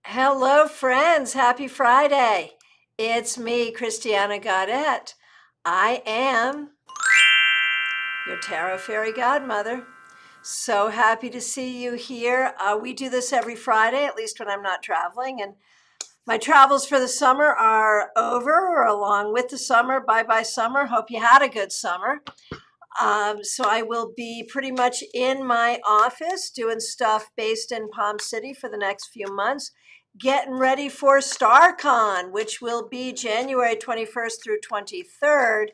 Hello, friends. Happy Friday. It's me, Christiana Gaudet. I am your Tarot Fairy Godmother. So happy to see you here. We do this every Friday, at least when I'm not traveling. And my travels for the summer are over, or along with the summer. Bye-bye summer. Hope you had a good summer. So I will be pretty much in my office doing stuff based in Palm City for the next few months, getting ready for StarCon, which will be January 21st through 23rd.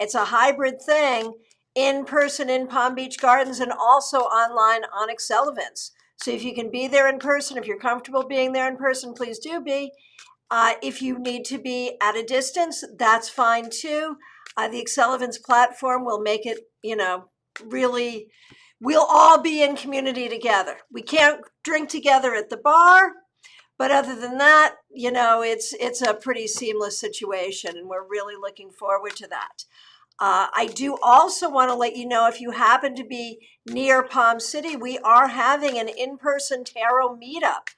It's a hybrid thing, in person in Palm Beach Gardens and also online on Onyx. So if you can be there in person, if you're comfortable being there in person, please do be. If you need to be at a distance, that's fine too. The Excelivans platform will make it, really, we'll all be in community together. We can't drink together at the bar, but other than that, it's a pretty seamless situation, and we're really looking forward to that. I do also want to let you know, if you happen to be near Palm City, we are having an in-person tarot meetup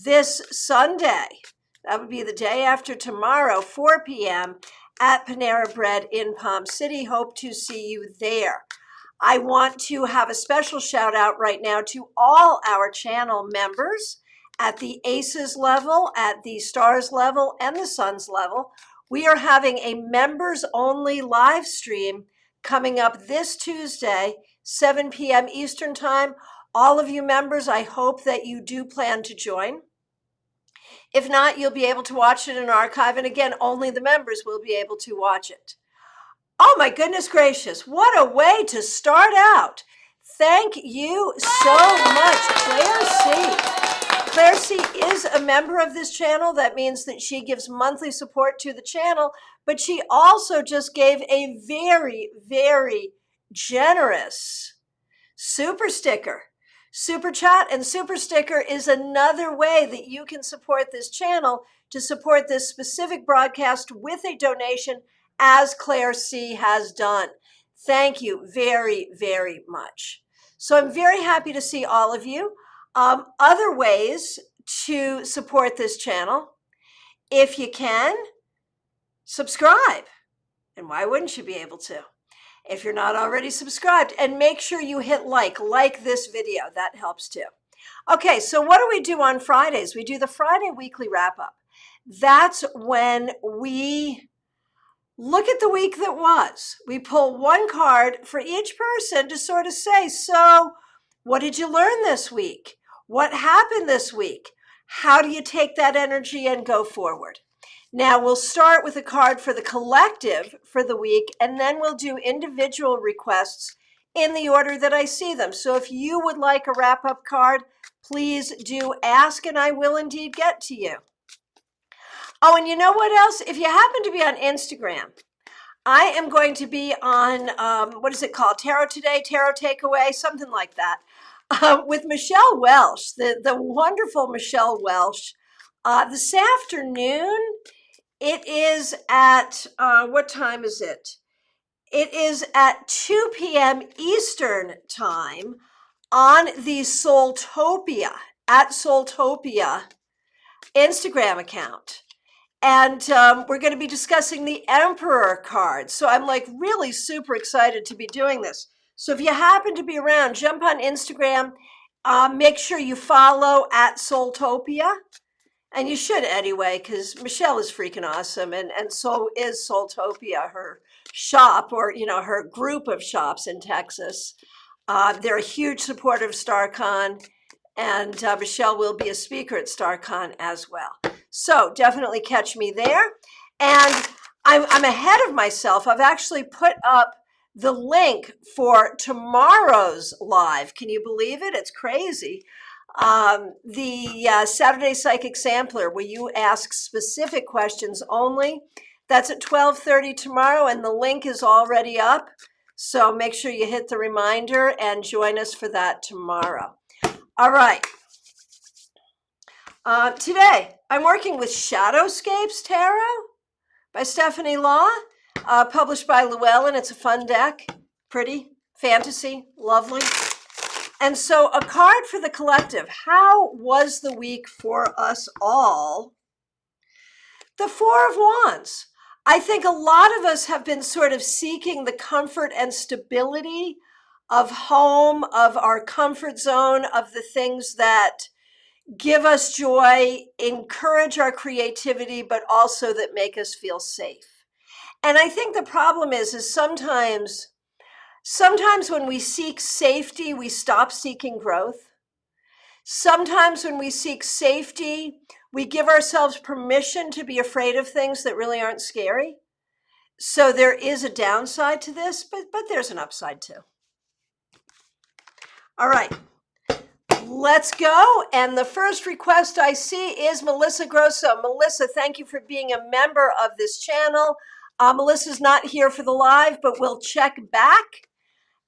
this Sunday. That would be the day after tomorrow, 4 p.m. at Panera Bread in Palm City. Hope to see you there. I want to have a special shout out right now to all our channel members at the Aces level, at the Stars level, and the Suns level. We are having a members only live stream coming up this Tuesday, 7 p.m. Eastern Time. All of you members, I hope that you do plan to join. If not, you'll be able to watch it in archive. And again, only the members will be able to watch it. Oh my goodness gracious, what a way to start out. Thank you so much, Claire C. Claire C is a member of this channel. That means that she gives monthly support to the channel, but she also just gave a very, very generous super sticker. Super chat and super sticker is another way that you can support this channel, to support this specific broadcast with a donation, as Claire C has done. Thank you very, very much. So I'm very happy to see all of you. Other ways to support this channel: if you can, subscribe. And why wouldn't you be able to, if you're not already subscribed? And make sure you hit like this video. That helps too. Okay, so what do we do on Fridays? We do the Friday weekly wrap-up. That's when we look at the week that was. We pull one card for each person to sort of say, so what did you learn this week? What happened this week? How do you take that energy and go forward? Now, we'll start with a card for the collective for the week, and then we'll do individual requests in the order that I see them. So if you would like a wrap-up card, please do ask, and I will indeed get to you. Oh, and you know what else? If you happen to be on Instagram, I am going to be on, what is it called? Tarot Today, Tarot Takeaway, something like that, with Michelle Welsh, the wonderful Michelle Welsh. This afternoon, it is at, what time is it? It is at 2 p.m. Eastern Time on the Soultopia, at Soultopia Instagram account. And we're going to be discussing the Emperor card. So I'm really super excited to be doing this. So if you happen to be around, jump on Instagram. Make sure you follow at Soultopia. And you should anyway, because Michelle is freaking awesome. And so is Soultopia, her shop, or, her group of shops in Texas. They're a huge supporter of StarCon. And Michelle will be a speaker at StarCon as well. So definitely catch me there. And I'm ahead of myself. I've actually put up the link for tomorrow's live. Can you believe it? It's crazy. The Saturday Psychic Sampler, where you ask specific questions only. That's at 12:30 tomorrow, and the link is already up. So make sure you hit the reminder and join us for that tomorrow. All right. Today, I'm working with Shadowscapes Tarot by Stephanie Law, published by Llewellyn. It's a fun deck, pretty, fantasy, lovely. And so a card for the collective. How was the week for us all? The Four of Wands. I think a lot of us have been sort of seeking the comfort and stability of home, of our comfort zone, of the things that give us joy, encourage our creativity, but also that make us feel safe. And I think the problem is sometimes when we seek safety, we stop seeking growth. Sometimes when we seek safety, we give ourselves permission to be afraid of things that really aren't scary. So there is a downside to this, but there's an upside too. All right, let's go. And the first request I see is Melissa Grosso. Melissa, thank you for being a member of this channel. Melissa's not here for the live, but we'll check back.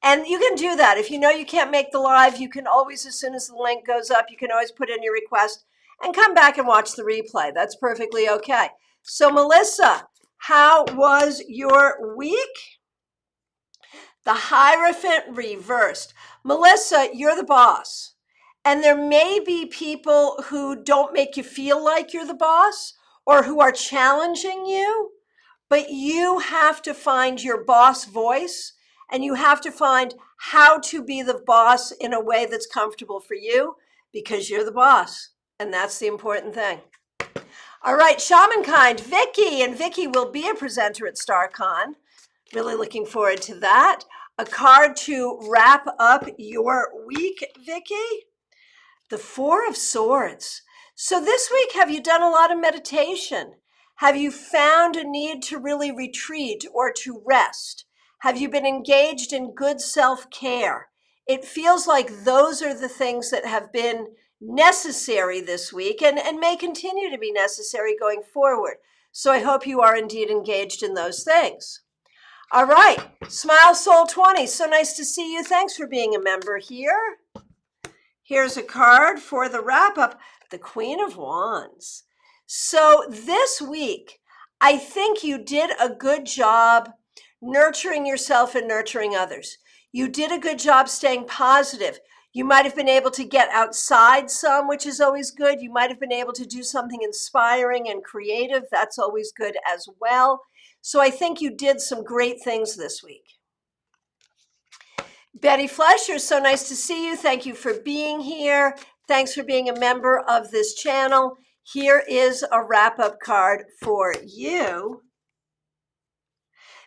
And you can do that. If you know you can't make the live, you can always, as soon as the link goes up, you can always put in your request and come back and watch the replay. That's perfectly okay. So Melissa, how was your week? The Hierophant reversed. Melissa, you're the boss. And there may be people who don't make you feel like you're the boss or who are challenging you, but you have to find your boss voice. And you have to find how to be the boss in a way that's comfortable for you because you're the boss. And that's the important thing. All right, Shamankind, Vicky. And Vicky will be a presenter at StarCon. Really looking forward to that. A card to wrap up your week, Vicky. The Four of Swords. So this week, have you done a lot of meditation? Have you found a need to really retreat or to rest? Have you been engaged in good self-care? It feels like those are the things that have been necessary this week and may continue to be necessary going forward. So I hope you are indeed engaged in those things. All right, Smile Soul 20, so nice to see you. Thanks for being a member here. Here's a card for the wrap-up, the Queen of Wands. So this week, I think you did a good job nurturing yourself and nurturing others. You did a good job staying positive. You might have been able to get outside some, which is always good. You might have been able to do something inspiring and creative. That's always good as well. So I think you did some great things this week. Betty Flesher, so nice to see you. Thank you for being here. Thanks for being a member of this channel. Here is a wrap-up card for you.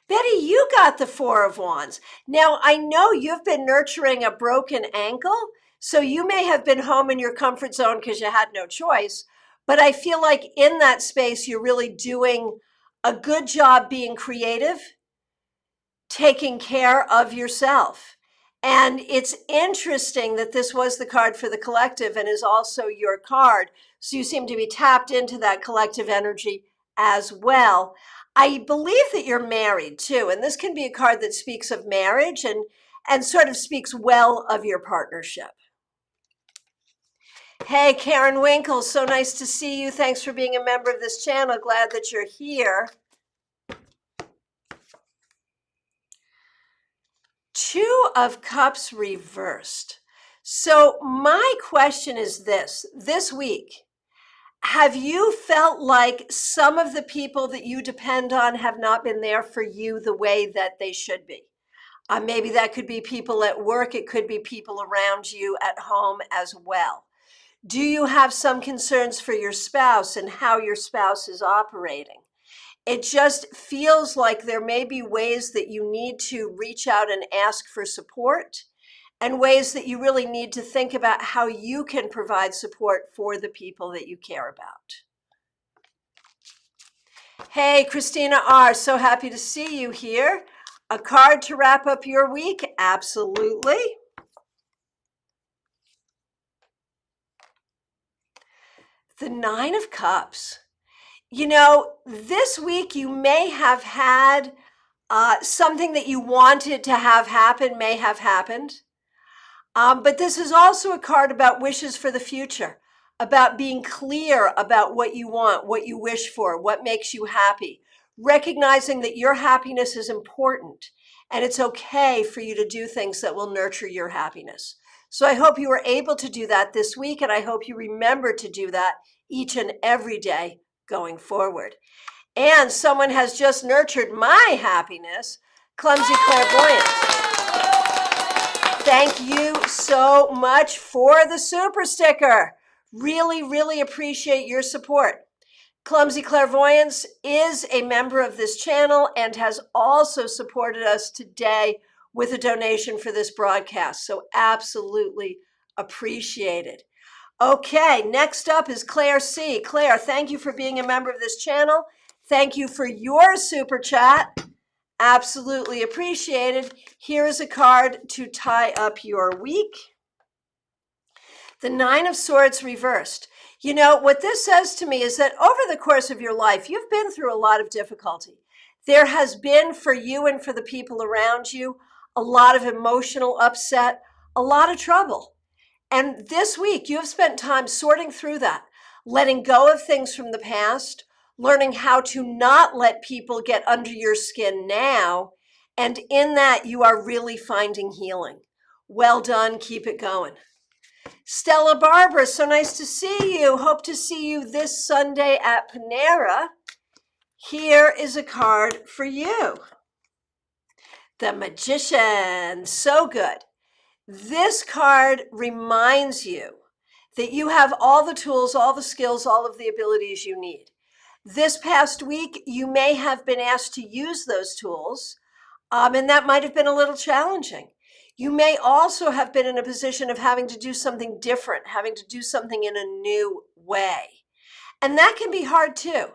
Betty, you got the Four of Wands. Now, I know you've been nurturing a broken ankle, so you may have been home in your comfort zone because you had no choice, but I feel like in that space, you're really doing a good job being creative, taking care of yourself. And it's interesting that this was the card for the collective and is also your card. So you seem to be tapped into that collective energy as well. I believe that you're married too. And this can be a card that speaks of marriage and sort of speaks well of your partnership. Hey, Karen Winkle, so nice to see you. Thanks for being a member of this channel. Glad that you're here. Two of Cups reversed. So my question is this week, have you felt like some of the people that you depend on have not been there for you the way that they should be? Maybe that could be people at work. It could be people around you at home as well. Do you have some concerns for your spouse and how your spouse is operating? It just feels like there may be ways that you need to reach out and ask for support and ways that you really need to think about how you can provide support for the people that you care about. Hey, Christina R., so happy to see you here. A card to wrap up your week? Absolutely. The Nine of Cups. You know, this week you may have had something that you wanted to have happen may have happened. But this is also a card about wishes for the future, about being clear about what you want, what you wish for, what makes you happy, recognizing that your happiness is important and it's okay for you to do things that will nurture your happiness. So I hope you were able to do that this week, and I hope you remember to do that each and every day going forward. And someone has just nurtured my happiness, Clumsy Clairvoyance. Thank you so much for the super sticker. Really, really appreciate your support. Clumsy Clairvoyance is a member of this channel and has also supported us today with a donation for this broadcast. So absolutely appreciate it. Okay, next up is Claire C. Claire, thank you for being a member of this channel. Thank you for your super chat. Absolutely appreciated. Here is a card to tie up your week. The Nine of Swords reversed. You know, what this says to me is that over the course of your life, you've been through a lot of difficulty. There has been, for you and for the people around you, a lot of emotional upset, a lot of trouble. And this week, you have spent time sorting through that, letting go of things from the past, learning how to not let people get under your skin now. And in that, you are really finding healing. Well done. Keep it going. Stella Barbara, so nice to see you. Hope to see you this Sunday at Panera. Here is a card for you. The Magician. So good. This card reminds you that you have all the tools, all the skills, all of the abilities you need. This past week, you may have been asked to use those tools, and that might have been a little challenging. You may also have been in a position of having to do something different, having to do something in a new way. And that can be hard too.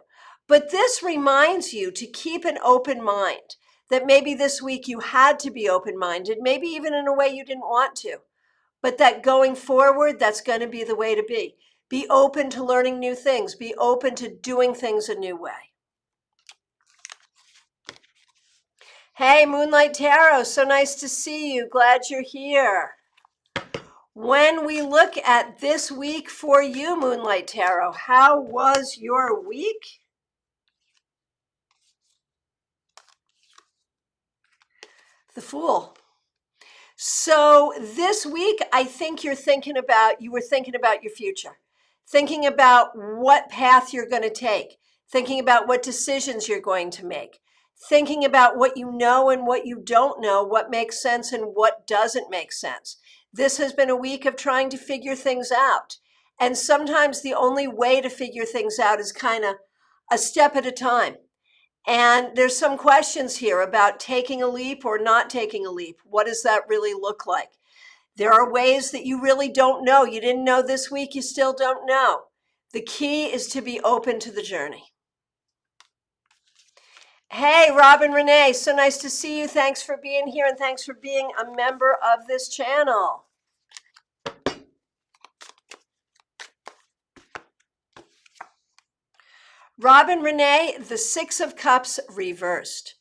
But this reminds you to keep an open mind, that maybe this week you had to be open-minded, maybe even in a way you didn't want to. But that going forward, that's going to be the way to be. Be open to learning new things. Be open to doing things a new way. Hey, Moonlight Tarot, so nice to see you. Glad you're here. When we look at this week for you, Moonlight Tarot, how was your week? The Fool. So this week, I think you were thinking about your future, thinking about what path you're going to take, thinking about what decisions you're going to make, thinking about what you know and what you don't know, what makes sense and what doesn't make sense. This has been a week of trying to figure things out. And sometimes the only way to figure things out is kind of a step at a time. And there's some questions here about taking a leap or not taking a leap. What does that really look like? There are ways that you really don't know. You didn't know this week, you still don't know. The key is to be open to the journey. Hey, Robin Renee, so nice to see you. Thanks for being here and thanks for being a member of this channel. Robin Renee, the Six of Cups reversed.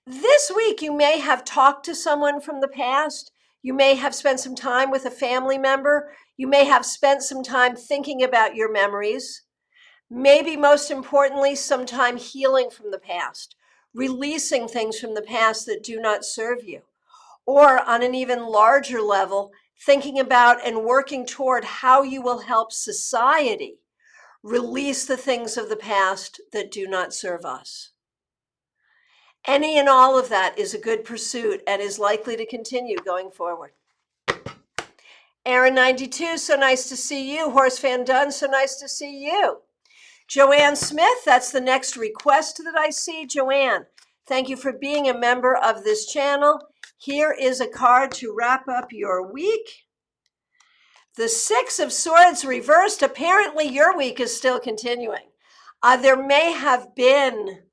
This week, you may have talked to someone from the past. You may have spent some time with a family member. You may have spent some time thinking about your memories. Maybe most importantly, some time healing from the past, releasing things from the past that do not serve you. Or on an even larger level, thinking about and working toward how you will help society release the things of the past that do not serve us. Any and all of that is a good pursuit and is likely to continue going forward. Aaron 92, so nice to see you. Horse Fan Dunn, so nice to see you. Joanne Smith, that's the next request that I see. Joanne, thank you for being a member of this channel. Here is a card to wrap up your week. The Six of Swords reversed. Apparently your week is still continuing. There may have been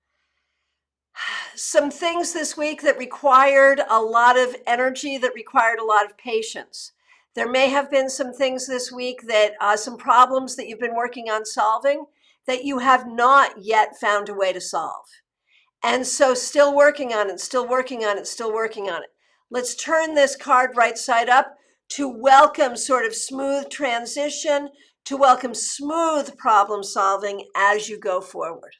some things this week that required a lot of energy, that required a lot of patience. There may have been some things this week that, some problems that you've been working on solving that you have not yet found a way to solve. And so still working on it, still working on it, still working on it. Let's turn this card right side up to welcome sort of smooth transition, to welcome smooth problem solving as you go forward.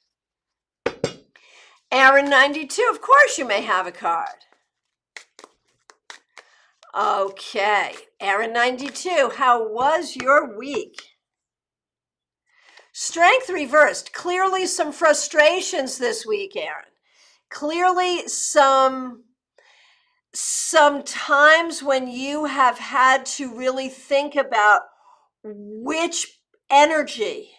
Aaron 92, of course you may have a card. Okay, Aaron 92, how was your week? Strength reversed. Clearly some frustrations this week, Aaron. Clearly some times when you have had to really think about which energy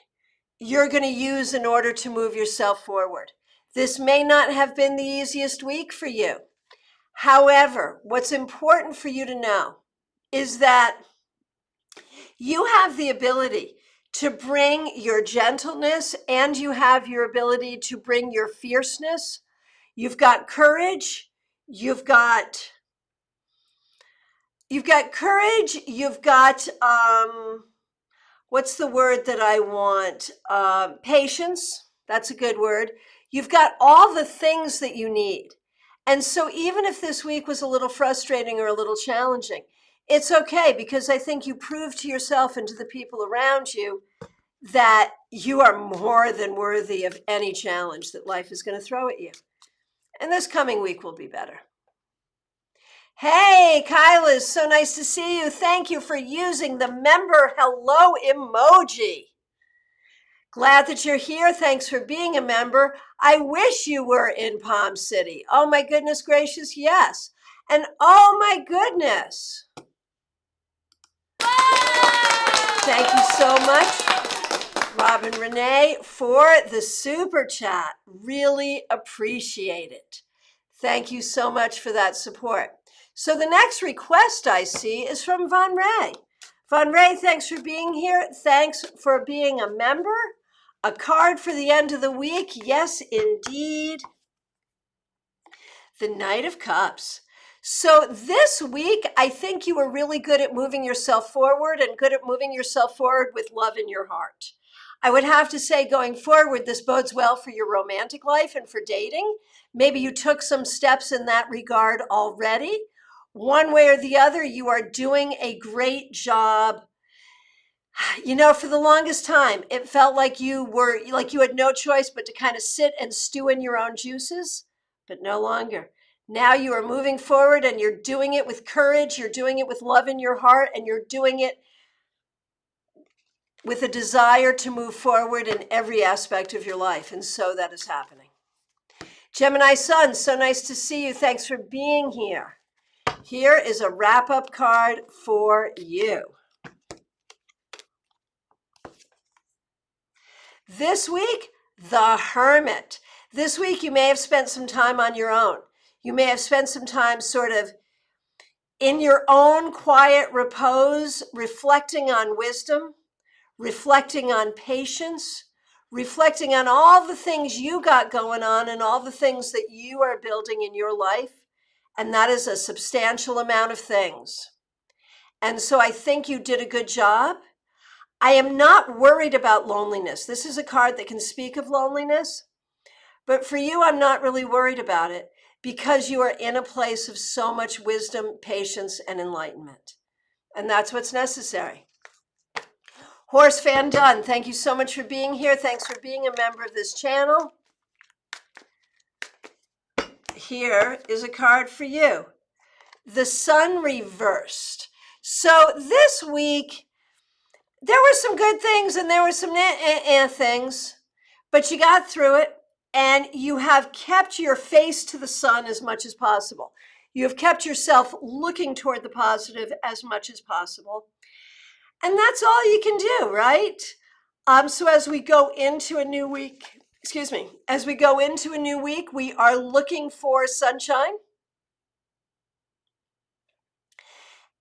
you're going to use in order to move yourself forward. This may not have been the easiest week for you. However, what's important for you to know is that you have the ability to bring your gentleness, and you have your ability to bring your fierceness. You've got courage. You've got courage. You've got, what's the word that I want? Patience. That's a good word. You've got all the things that you need. And so even if this week was a little frustrating or a little challenging, it's okay, because I think you proved to yourself and to the people around you that you are more than worthy of any challenge that life is going to throw at you. And this coming week will be better. Hey, Kyla, so nice to see you. Thank you for using the member hello emoji. Glad that you're here. Thanks for being a member. I wish you were in Palm City. Oh my goodness gracious, yes. And oh my goodness. Thank you so much, Robin Renee, for the super chat. Really appreciate it. Thank you so much for that support. So the next request I see is from Von Ray. Von Ray, thanks for being here. Thanks for being a member. A card for the end of the week. Yes, indeed. The Knight of Cups. So this week, I think you were really good at moving yourself forward and good at moving yourself forward with love in your heart. I would have to say going forward, this bodes well for your romantic life and for dating. Maybe you took some steps in that regard already. One way or the other, you are doing a great job. You know, for the longest time, it felt like you had no choice but to kind of sit and stew in your own juices, but no longer. Now you are moving forward and you're doing it with courage. You're doing it with love in your heart, and you're doing it with a desire to move forward in every aspect of your life. And so that is happening. Gemini Sun, so nice to see you. Thanks for being here. Here is a wrap-up card for you. This week, the Hermit. This week, you may have spent some time on your own. You may have spent some time sort of in your own quiet repose, reflecting on wisdom, reflecting on patience, reflecting on all the things you got going on and all the things that you are building in your life. And that is a substantial amount of things. And so I think you did a good job. I am not worried about loneliness. This is a card that can speak of loneliness, but for you, I'm not really worried about it because you are in a place of so much wisdom, patience, and enlightenment. And that's what's necessary. Horse Fan Dunn, thank you so much for being here. Thanks for being a member of this channel. Here is a card for you. The Sun reversed. So this week, there were some good things and there were some things, but you got through it and you have kept your face to the sun as much as possible. You have kept yourself looking toward the positive as much as possible. And that's all you can do, right? So as we go into a new week, we are looking for sunshine.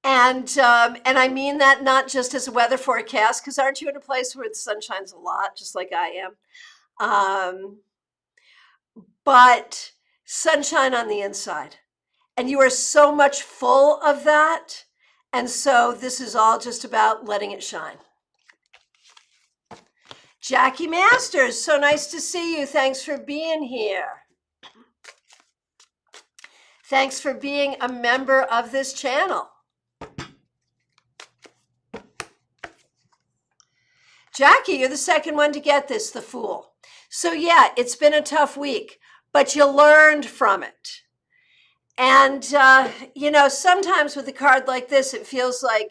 And I mean that not just as a weather forecast, because aren't you in a place where the sun shines a lot, just like I am? But sunshine on the inside. And you are so much full of that. And so this is all just about letting it shine. Jackie Masters, so nice to see you. Thanks for being here. Thanks for being a member of this channel. Jackie, you're the second one to get this, the Fool. So yeah, it's been a tough week, but you learned from it. And, sometimes with a card like this, it feels like,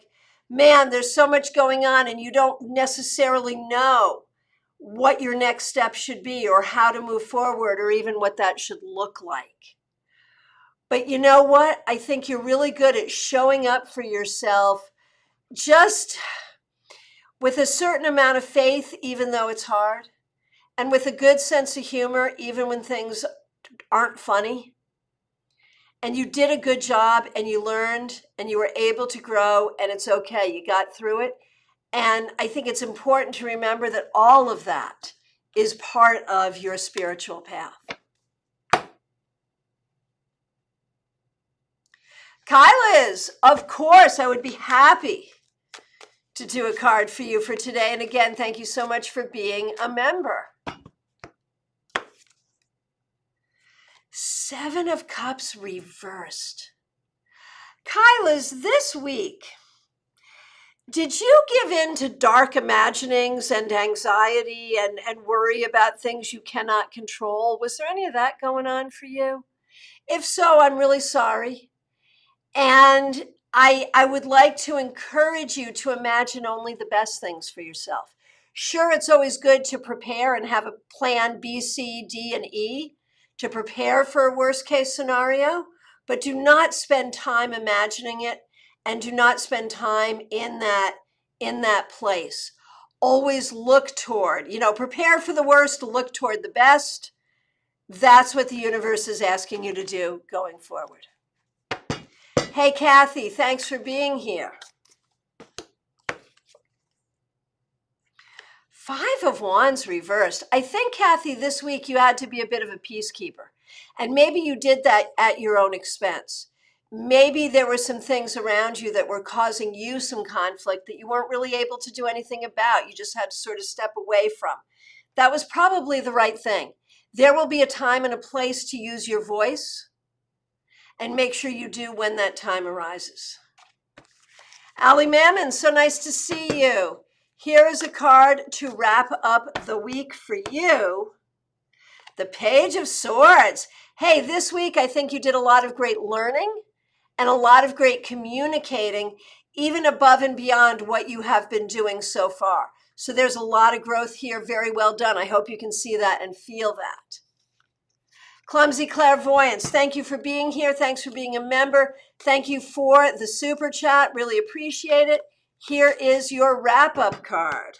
man, there's so much going on and you don't necessarily know what your next step should be or how to move forward or even what that should look like. But you know what? I think you're really good at showing up for yourself just with a certain amount of faith, even though it's hard, and with a good sense of humor, even when things aren't funny. And you did a good job and you learned and you were able to grow, and it's okay. You got through it. And I think it's important to remember that all of that is part of your spiritual path. Kyla is, of course, I would be happy to do a card for you for today. And again, thank you so much for being a member. 7 of Cups reversed. Kyla's, this week, did you give in to dark imaginings and anxiety and worry about things you cannot control? Was there any of that going on for you? If so, I'm really sorry. And I would like to encourage you to imagine only the best things for yourself. Sure, it's always good to prepare and have a plan B, C, D, and E to prepare for a worst case scenario, but do not spend time imagining it and do not spend time in that place. Always look toward, prepare for the worst, look toward the best. That's what the universe is asking you to do going forward. Hey, Kathy, thanks for being here. 5 of Wands reversed. I think, Kathy, this week you had to be a bit of a peacekeeper. And maybe you did that at your own expense. Maybe there were some things around you that were causing you some conflict that you weren't really able to do anything about. You just had to sort of step away from. That was probably the right thing. There will be a time and a place to use your voice, and make sure you do when that time arises. Ali Mammon, so nice to see you. Here is a card to wrap up the week for you. The Page of Swords. Hey, this week I think you did a lot of great learning and a lot of great communicating, even above and beyond what you have been doing so far. So there's a lot of growth here. Very well done. I hope you can see that and feel that. Clumsy Clairvoyance, thank you for being here. Thanks for being a member. Thank you for the super chat. Really appreciate it. Here is your wrap-up card.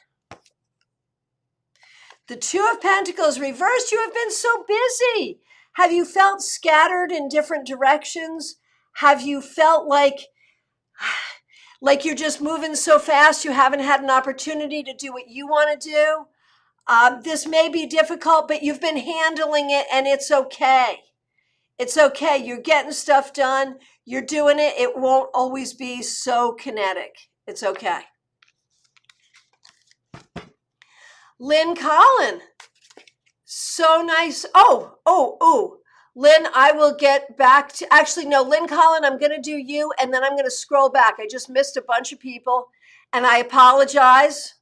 The 2 of Pentacles reversed. You have been so busy. Have you felt scattered in different directions? Have you felt like you're just moving so fast you haven't had an opportunity to do what you want to do? This may be difficult, but you've been handling it and it's okay. It's okay. You're getting stuff done. You're doing it. It won't always be so kinetic. It's okay. Lynn Collin. So nice. Oh. Lynn, I will get back to, actually, no, Lynn Collin, I'm going to do you, and then I'm going to scroll back. I just missed a bunch of people, and I apologize.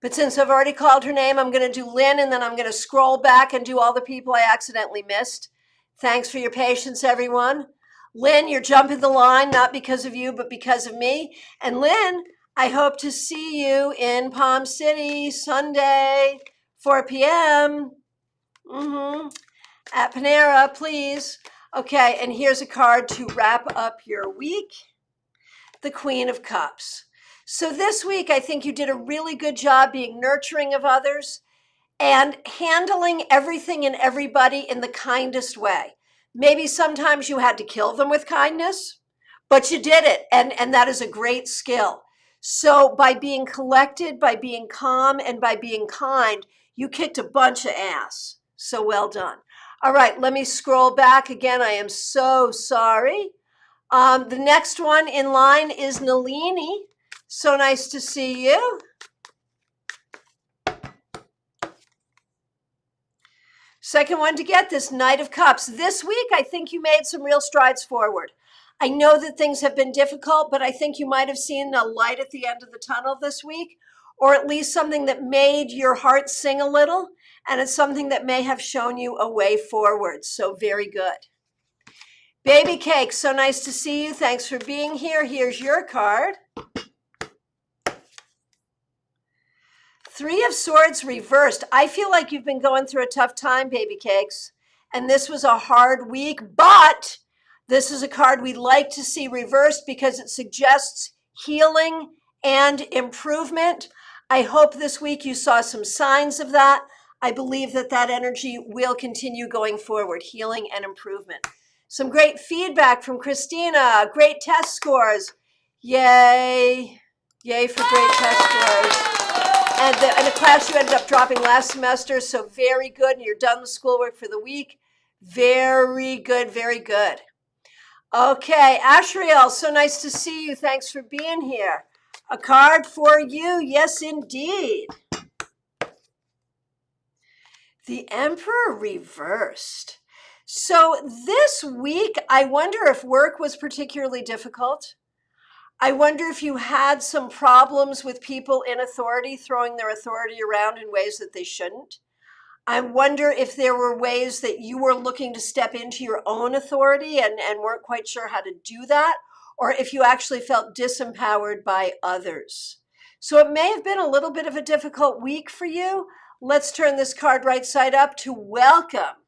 But since I've already called her name, I'm going to do Lynn, and then I'm going to scroll back and do all the people I accidentally missed. Thanks for your patience, everyone. Lynn, you're jumping the line, not because of you, but because of me. And Lynn, I hope to see you in Palm City Sunday, 4 p.m. At Panera, please. Okay, and here's a card to wrap up your week. The Queen of Cups. So this week, I think you did a really good job being nurturing of others and handling everything and everybody in the kindest way. Maybe sometimes you had to kill them with kindness, but you did it, and that is a great skill. So by being collected, by being calm, and by being kind, you kicked a bunch of ass. So well done. All right, let me scroll back again. I am so sorry. The next one in line is Nalini. So nice to see you. Second one to get this, Knight of Cups. This week, I think you made some real strides forward. I know that things have been difficult, but I think you might have seen a light at the end of the tunnel this week, or at least something that made your heart sing a little, and it's something that may have shown you a way forward. So very good. Baby Cake, so nice to see you. Thanks for being here. Here's your card. Three of Swords reversed. I feel like you've been going through a tough time, Baby Cakes. And this was a hard week, but this is a card we like to see reversed because it suggests healing and improvement. I hope this week you saw some signs of that. I believe that that energy will continue going forward, healing and improvement. Some great feedback from Christina, great test scores. Yay. Yay for great test scores. And the class you ended up dropping last semester, so very good. And you're done with schoolwork for the week. Very good, very good. Okay, Ashriel, so nice to see you. Thanks for being here. A card for you, yes indeed. The Emperor reversed. So this week, I wonder if work was particularly difficult. I wonder if you had some problems with people in authority throwing their authority around in ways that they shouldn't. I wonder if there were ways that you were looking to step into your own authority and weren't quite sure how to do that, or if you actually felt disempowered by others. So it may have been a little bit of a difficult week for you. Let's turn this card right side up to welcome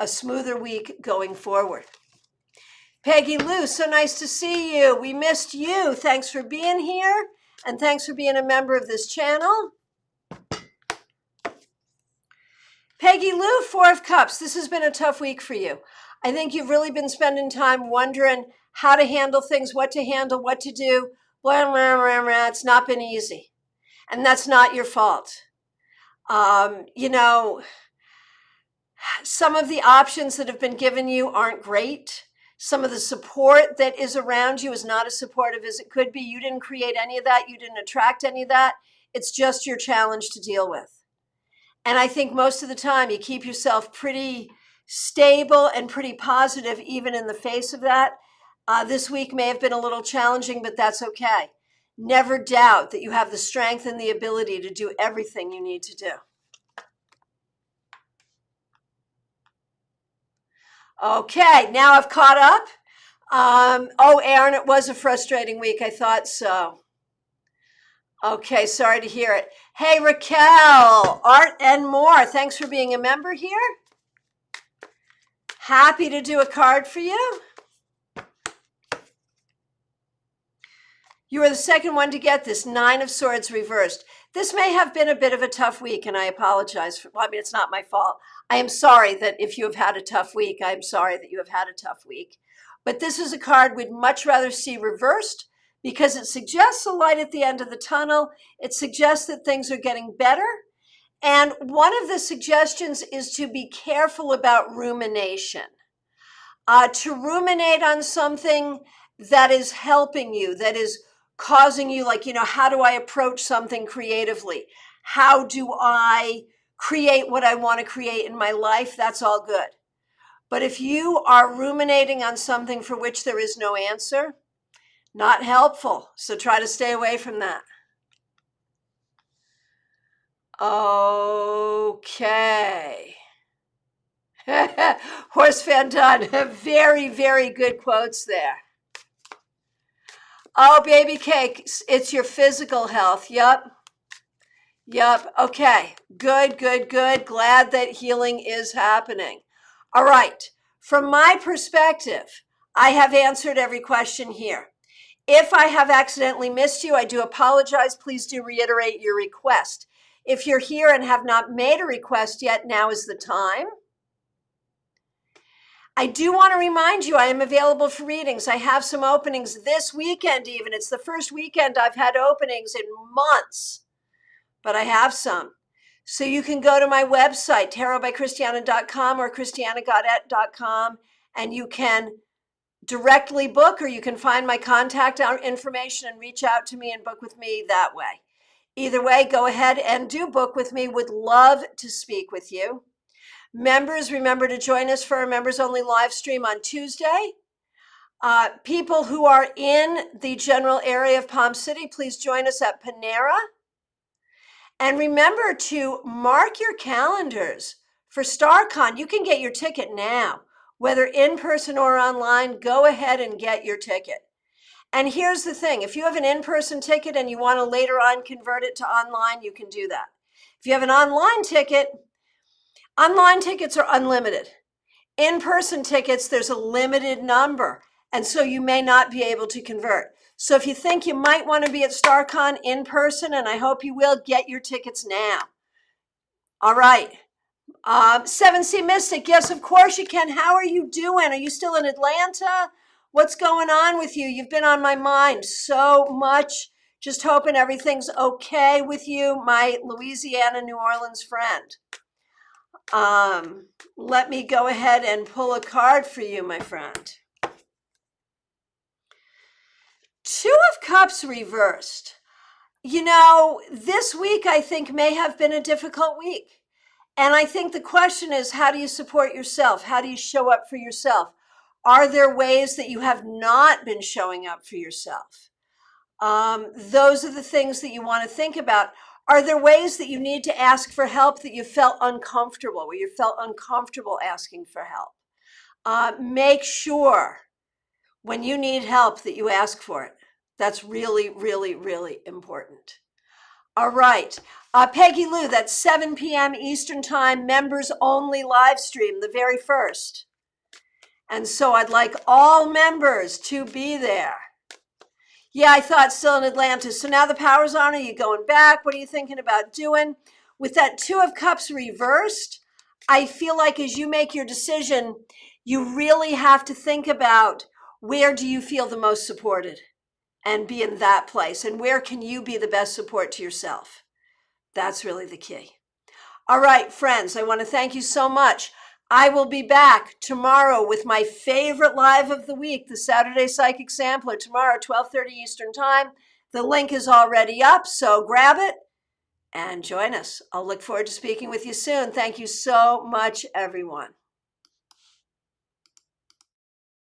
a smoother week going forward. Peggy Lou, so nice to see you. We missed you. Thanks for being here, and thanks for being a member of this channel. Peggy Lou, Four of Cups. This has been a tough week for you. I think you've really been spending time wondering how to handle things, what to handle, what to do. Blah, blah, blah, blah. It's not been easy, and that's not your fault. Some of the options that have been given you aren't great. Some of the support that is around you is not as supportive as it could be. You didn't create any of that. You didn't attract any of that. It's just your challenge to deal with. And I think most of the time you keep yourself pretty stable and pretty positive, even in the face of that. This week may have been a little challenging, but that's okay. Never doubt that you have the strength and the ability to do everything you need to do. Okay, now I've caught up. Aaron, it was a frustrating week. I thought so. Okay, sorry to hear it. Hey, Raquel, Art and More, thanks for being a member here. Happy to do a card for you. You are the second one to get this, Nine of Swords reversed. This may have been a bit of a tough week, and I apologize. It's not my fault. I am sorry that if you have had a tough week, I'm sorry that you have had a tough week. But this is a card we'd much rather see reversed because it suggests a light at the end of the tunnel. It suggests that things are getting better. And one of the suggestions is to be careful about rumination. To ruminate on something that is helping you, that is causing you, how do I approach something creatively? How do I create what I want to create in my life? That's all good. But if you are ruminating on something for which there is no answer, not helpful. So try to stay away from that. Okay. Horse Van Dun, very, very good quotes there. Oh, baby cake, it's your physical health. Yep. Okay. Good. Glad that healing is happening. All right. From my perspective, I have answered every question here. If I have accidentally missed you, I do apologize. Please do reiterate your request. If you're here and have not made a request yet, now is the time. I do want to remind you, I am available for readings. I have some openings this weekend even. It's the first weekend I've had openings in months, but I have some. So you can go to my website, tarotbychristiana.com or christianagaudet.com, and you can directly book, or you can find my contact information and reach out to me and book with me that way. Either way, go ahead and do book with me. Would love to speak with you. Members, remember to join us for our members only live stream on Tuesday. People who are in the general area of Palm City, please join us at Panera. And remember to mark your calendars for StarCon. You can get your ticket now. whether in person or online, go ahead and get your ticket. And here's the thing, if you have an in-person ticket and you want to later on convert it to online, you can do that. If you have an online ticket, online tickets are unlimited. In-person tickets, there's a limited number, and so you may not be able to convert. So if you think you might want to be at StarCon in person, and I hope you will, get your tickets now. All right. 7C Mystic, yes, of course you can. How are you doing? Are you still in Atlanta? What's going on with you? You've been on my mind so much. Just hoping everything's okay with you, my Louisiana, New Orleans friend. Let me go ahead and pull a card for you, my friend. Two of Cups reversed. You know, this week I think may have been a difficult week. And I think the question is, how do you support yourself? How do you show up for yourself? Are there ways that you have not been showing up for yourself? Those are the things that you want to think about. Are there ways that you need to ask for help that you felt uncomfortable, where you felt uncomfortable asking for help? Make sure when you need help that you ask for it. That's really, really, really important. All right. Peggy Lou, that's 7 p.m. Eastern Time, members only live stream, the very first. And so I'd like all members to be there. Yeah, I thought still in Atlanta. So now the power's on. Are you going back? What are you thinking about doing? With that Two of Cups reversed, I feel like as you make your decision, you really have to think about where do you feel the most supported and be in that place. And where can you be the best support to yourself? That's really the key. All right, friends, I want to thank you so much. I will be back tomorrow with my favorite live of the week, the Saturday Psychic Sampler, tomorrow, 12:30 Eastern Time. The link is already up, so grab it and join us. I'll look forward to speaking with you soon. Thank you so much, everyone.